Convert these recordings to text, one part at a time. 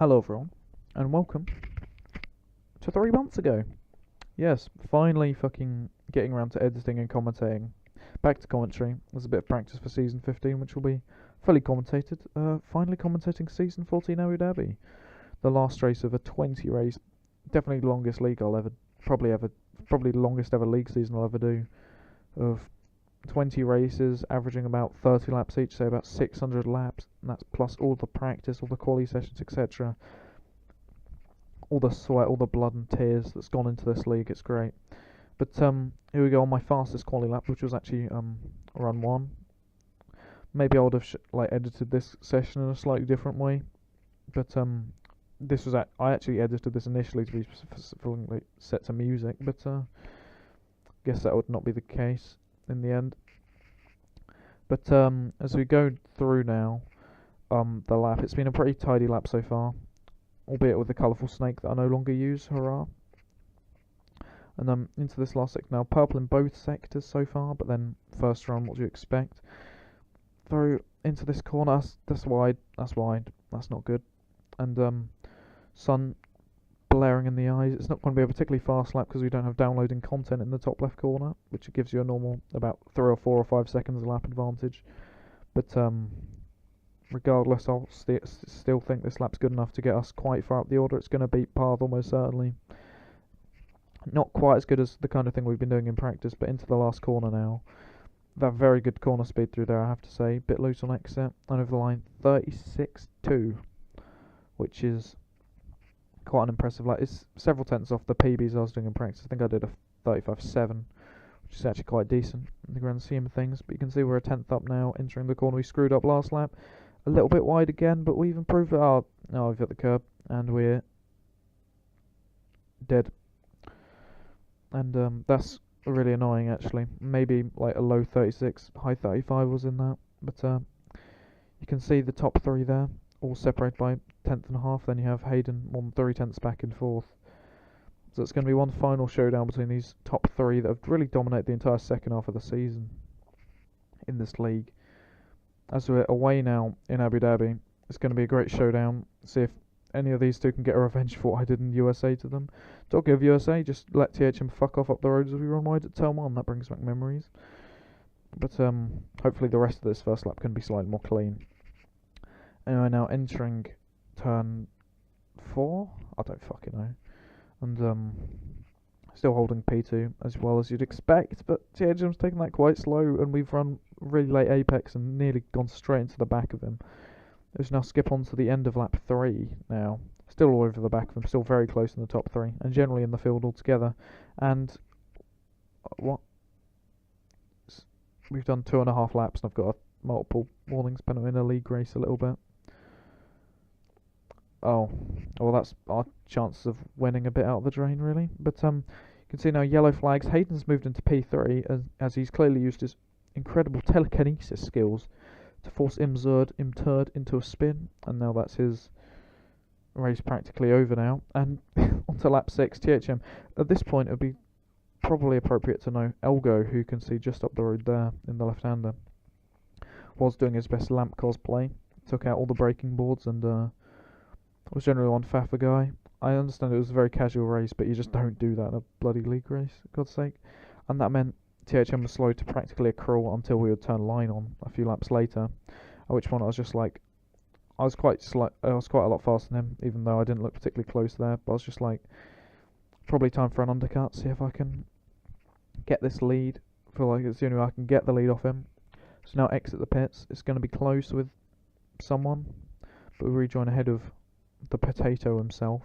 Hello everyone, and welcome to 3 months ago. Yes, finally fucking getting around to editing and commentating. Back to commentary. There's a bit of practice for Season 15, which will be fully commentated. Finally commentating Season 14 Abu Dhabi. The last race of a 20 race, definitely the longest league I'll ever, probably the longest ever league season I'll ever do. Of 20 races, averaging about 30 laps each, so about 600 laps, and that's plus all the practice, all the quali sessions, etc. All the sweat, all the blood and tears that's gone into this league. It's great. But here we go on my fastest quali lap, which was actually run 1. Maybe I would have edited this session in a slightly different way, but this was I actually edited this initially to be specifically set to music, but guess that would not be the case in the end. But as we go through now the lap, it's been a pretty tidy lap so far, albeit with the colourful snake that I no longer use, hurrah. And into this last sector now, purple in both sectors so far, but then first run, what do you expect? Through into this corner, that's wide, that's not good. And sun blaring in the eyes. It's not going to be a particularly fast lap because we don't have downloading content in the top left corner, which gives you a normal about 3 or 4 or 5 seconds lap advantage. But regardless, I'll still think this lap's good enough to get us quite far up the order. It's going to beat Path almost certainly. Not quite as good as the kind of thing we've been doing in practice, but into the last corner now. That very good corner speed through there, I have to say. Bit loose on exit, and over the line 36.2, which is quite an impressive. It's several tenths off the PBs I was doing in practice. I think I did a 35.7, which is actually quite decent in the grand scheme of things. But you can see we're a tenth up now, entering the corner we screwed up last lap. A little bit wide again, but we've improved it. Oh, we've hit the curb, and we're dead. And that's really annoying actually. Maybe like a low 36, high 35 was in that. But you can see the top 3 there, all separated by 1/10.5. Then you have Hayden 1 3/10 back in 4th. So it's going to be one final showdown between these top 3 that have really dominated the entire second half of the season in this league. As we're away now in Abu Dhabi, it's going to be a great showdown. See if any of these two can get a revenge for what I did in USA to them. Talking of USA, just let THM fuck off up the road as we run wide at turn 1. That brings back memories. But hopefully the rest of this first lap can be slightly more clean. Anyway, now entering turn 4. I don't fucking know. And still holding P2 as well as you'd expect, but THM's taken that quite slow, and we've run really late apex and nearly gone straight into the back of him. Let's now skip on to the end of lap 3 now. Still all over the back of him, still very close in the top 3, and generally in the field altogether. And what? We've done 2.5 laps, and I've got multiple warnings, putting in a league race a little bit. Oh, well, that's our chances of winning a bit out of the drain, really. But you can see now yellow flags. Hayden's moved into P3 as he's clearly used his incredible telekinesis skills to force Imturd into a spin, and now that's his race practically over now. And onto lap 6, THM. At this point, it would be probably appropriate to know Elgo, who you can see just up the road there in the left-hander, was doing his best lamp cosplay, took out all the braking boards, and was generally one faffer guy. I understand it was a very casual race, but you just don't do that in a bloody league race, for God's sake. And that meant THM was slowed to practically a crawl until we would turn line on a few laps later, at which point I was just like, I was quite a lot faster than him, even though I didn't look particularly close there, but I was just like, probably time for an undercut, see if I can get this lead. I feel like it's the only way I can get the lead off him. So now exit the pits. It's going to be close with someone, but we rejoin ahead of the potato himself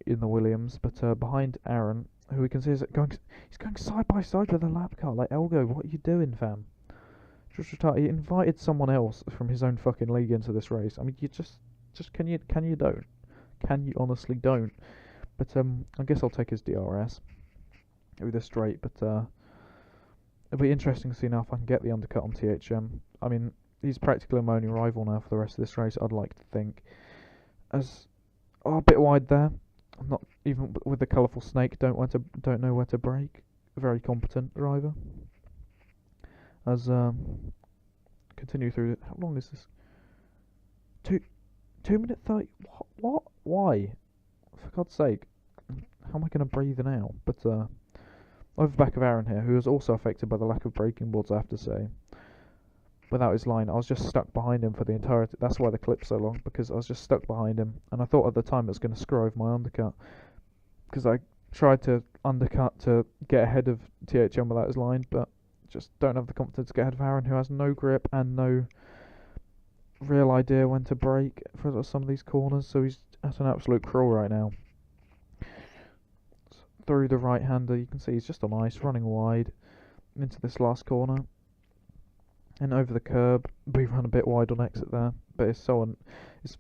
in the Williams, but behind Aaron, who we can see is he's going side by side with a lap car. Like, Elgo, what are you doing, fam? Just retire. He invited someone else from his own fucking league into this race. I mean, you just can you honestly don't? But I guess I'll take his DRS with this straight. But it'll be interesting to see now if I can get the undercut on THM. I mean, he's practically my only rival now for the rest of this race, I'd like to think. As a bit wide there. I'm not even with the colourful snake. Don't know where to brake. Very competent driver. As continue through. How long is this? 2 minute 30. What? Why? For God's sake. How am I going to breathe now? But, over the back of Aaron here, who was also affected by the lack of braking boards, I have to say. Without his line, I was just stuck behind him for the entirety. That's why the clip's so long, because I was just stuck behind him, and I thought at the time it was going to screw over my undercut, because I tried to undercut to get ahead of THM without his line, but just don't have the confidence to get ahead of Aaron, who has no grip and no real idea when to brake for some of these corners, so he's at an absolute crawl right now. Through the right-hander, you can see he's just on ice, running wide into this last corner. And over the curb, we run a bit wide on exit there, but it's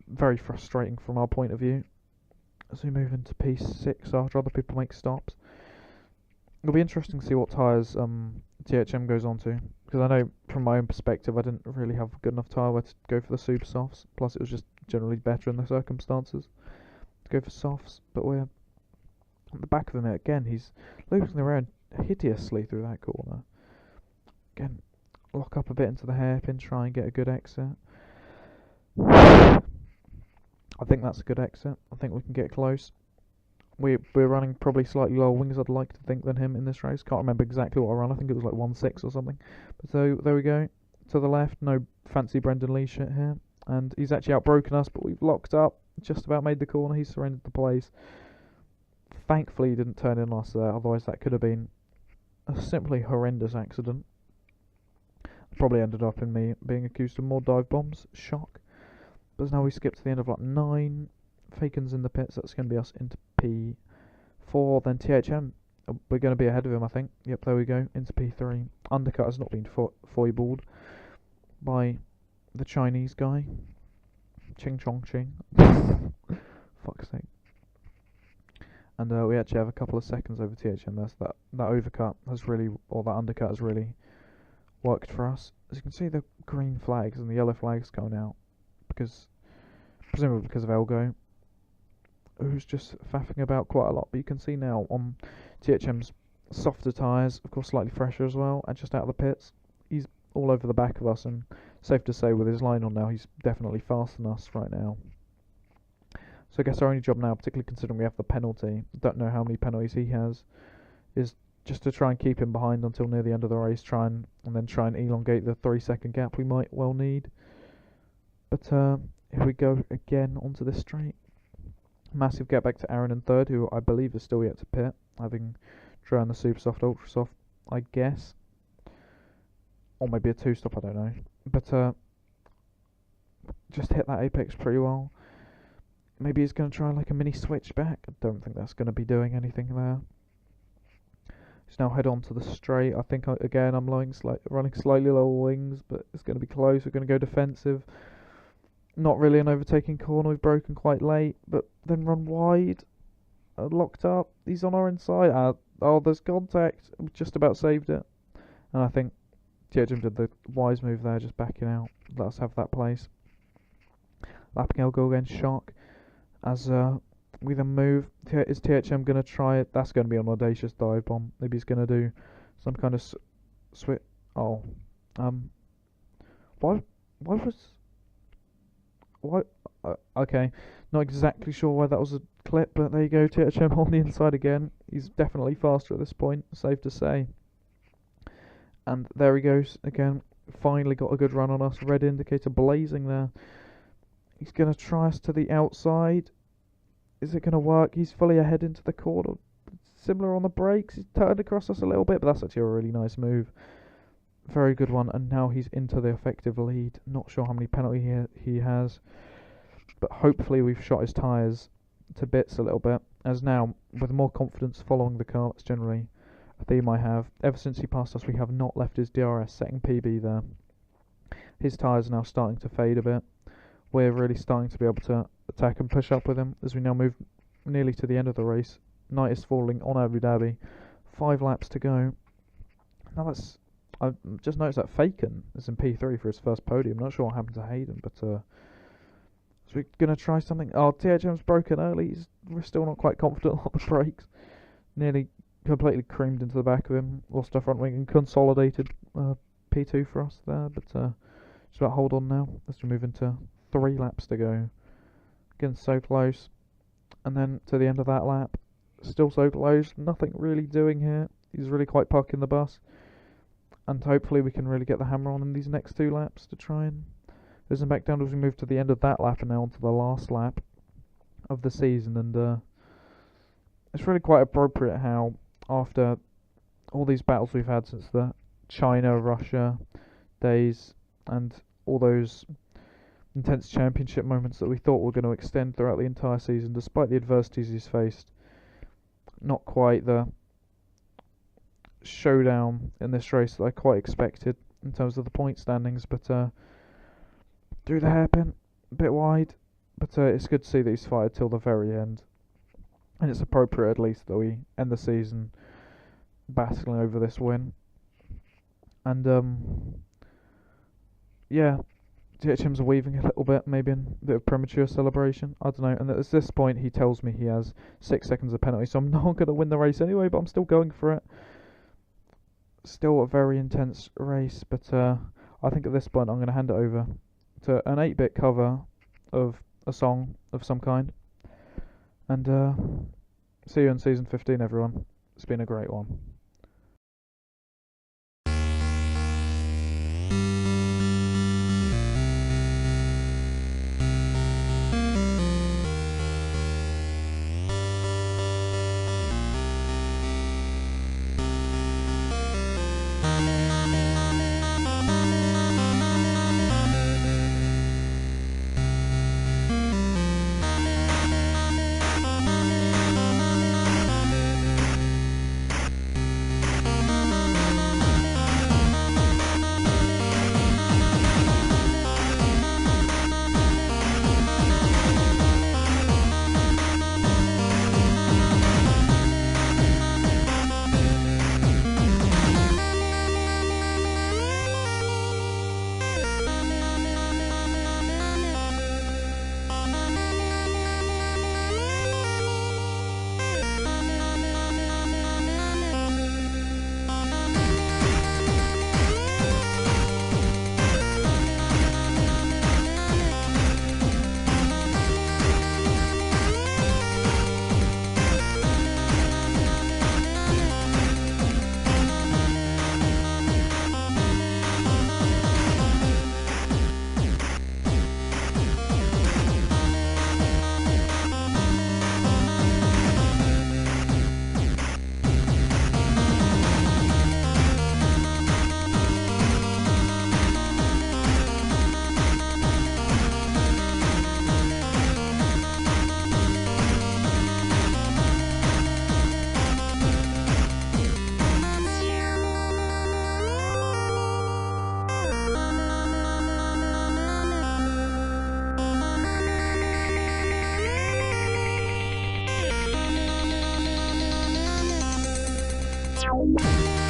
very frustrating from our point of view. As we move into P6 after other people make stops, it'll be interesting to see what tyres THM goes on to, because I know from my own perspective I didn't really have a good enough tyre wear to go for the super softs. Plus, it was just generally better in the circumstances to go for softs. But we're at the back of him again. He's looping around hideously through that corner. Again, lock up a bit into the hairpin, try and get a good exit. I think that's a good exit. I think we can get close. We're running probably slightly lower wings, I'd like to think, than him in this race. Can't remember exactly what I ran. I think it was like 1.6 or something. But so there we go. To the left, no fancy Brendan Lee shit here. And he's actually outbroken us, but we've locked up. Just about made the corner. He's surrendered the place. Thankfully, he didn't turn in us there. Otherwise, that could have been a simply horrendous accident. Probably ended up in me being accused of more dive bombs. Shock. But now we skip to the end of lap 9. Faken's in the pits. That's going to be us into P4. Then THM. We're going to be ahead of him, I think. Yep, there we go. Into P3. Undercut has not been foibled by the Chinese guy. Ching Chong Ching. Fuck's sake. And we actually have a couple of seconds over THM there. So that overcut has really, or that undercut has really worked for us. As you can see, the green flags and the yellow flags going out, presumably because of Elgo, who's just faffing about quite a lot. But you can see now on THM's softer tyres, of course slightly fresher as well, and just out of the pits, he's all over the back of us, and safe to say with his line on now, he's definitely faster than us right now. So I guess our only job now, particularly considering we have the penalty, don't know how many penalties he has, is just to try and keep him behind until near the end of the race, and then try and elongate the 3-second gap we might well need. But here we go again onto this straight. Massive gap back to Aaron in third, who I believe is still yet to pit, having tried the super soft, ultra soft, I guess. Or maybe a 2-stop, I don't know. But just hit that apex pretty well. Maybe he's going to try like a mini switch back. I don't think that's going to be doing anything there. He's now head on to the straight. I think, again, I'm running slightly lower wings, but it's going to be close. We're going to go defensive. Not really an overtaking corner. We've broken quite late, but then run wide. Locked up. He's on our inside. Oh, there's contact. We just about saved it. And I think THM did the wise move there, just backing out. Let us have that place. Lapping Elgo again, shock. As we then move, is THM going to try it? That's going to be an audacious dive bomb. Maybe he's going to do some kind of switch. Oh, okay, not exactly sure why that was a clip, but there you go. THM on the inside again. He's definitely faster at this point, safe to say. And there he goes again. Finally got a good run on us. Red indicator blazing there. He's going to try us to the outside. Is it going to work? He's fully ahead into the corner. Similar on the brakes. He's turned across us a little bit, but that's actually a really nice move. Very good one. And now he's into the effective lead. Not sure how many penalties he has, but hopefully we've shot his tyres to bits a little bit. As now, with more confidence following the car, that's generally a theme I have. Ever since he passed us, we have not left his DRS setting PB there. His tyres are now starting to fade a bit. We're really starting to be able to attack and push up with him as we now move nearly to the end of the race. Night is falling on Abu Dhabi. 5 laps to go. Now I've just noticed that Faken is in P3 for his first podium. Not sure what happened to Hayden, but so we're going to try something. Oh, THM's broken early. We're still not quite confident on the brakes. Nearly completely creamed into the back of him. Lost our front wing and consolidated P2 for us there, but just about hold on now as we move into 3 laps to go. Again, so close. And then to the end of that lap, still so close. Nothing really doing here. He's really quite parking the bus. And hopefully we can really get the hammer on in these next 2 laps to try and listen back down as we move to the end of that lap and now onto the last lap of the season. And it's really quite appropriate how after all these battles we've had since the China-Russia days and all those intense championship moments that we thought were going to extend throughout the entire season, despite the adversities he's faced, not quite the showdown in this race that I quite expected in terms of the point standings, but through the hairpin, a bit wide, but it's good to see that he's fighted till the very end, and it's appropriate at least that we end the season battling over this win. And yeah, DHM's weaving a little bit, maybe in a bit of premature celebration, I don't know, and at this point he tells me he has 6 seconds of penalty, so I'm not going to win the race anyway, but I'm still going for it. Still a very intense race, but I think at this point I'm going to hand it over to an 8-bit cover of a song of some kind. And see you in season 15, everyone. It's been a great one. Ciao.